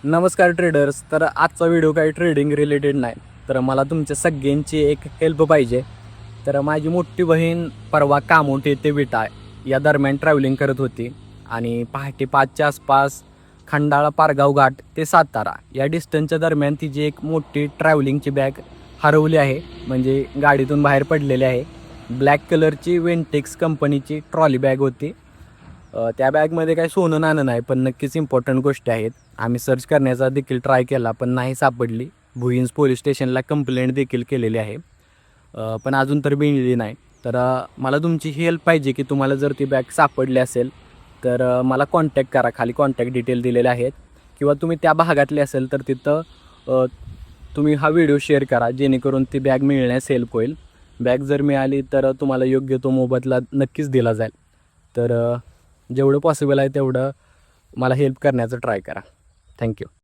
नमस्कार ट्रेडर्स. तर आजचा व्हिडिओ काही ट्रेडिंग रिलेटेड नाही, तर मला तुमच्या सगळ्यांची एक हेल्प पाहिजे. तर माझी मोठी बहीण परवा कामोठे ते विटा या दरम्यान ट्रॅव्हलिंग करत होती आणि पहाटे 5च्या आसपास खंडाळा पारगाव घाट ते सातारा या डिस्टन्सच्या दरम्यान तिची एक मोठी ट्रॅव्हलिंगची बॅग हरवली आहे, म्हणजे गाडीतून बाहेर पडलेली आहे. ब्लॅक कलरची वेंटेक्स कंपनीची ट्रॉली बॅग होती. त्या बॅगमध्ये काही सोनं नाणं नाही, पण नक्कीच इम्पॉर्टंट गोष्टी आहेत. आम्ही सर्च करण्याचा देखील ट्राय केला, पण नाही सापडली. भुईंज पोलीस स्टेशनला कंप्लेंट देखील केलेली आहे, पण अजून तर मिळाली नाही. तर मला तुमची ही हेल्प पाहिजे की तुम्हाला जर ती बॅग सापडली असेल तर मला कॉन्टॅक्ट करा. खाली कॉन्टॅक्ट डिटेल दिलेले आहेत, किंवा तुम्ही त्या भागातले असेल तर तिथं तुम्ही हा व्हिडिओ शेअर करा, जेणेकरून ती बॅग मिळण्यास हेल्प होईल. बॅग जर मिळाली तर तुम्हाला योग्य तो मोबदला नक्कीच दिला जाईल. तर जेवढं पॉसिबल आहे तेवढं मला हेल्प करण्याचं ट्राय करा. थँक्यू.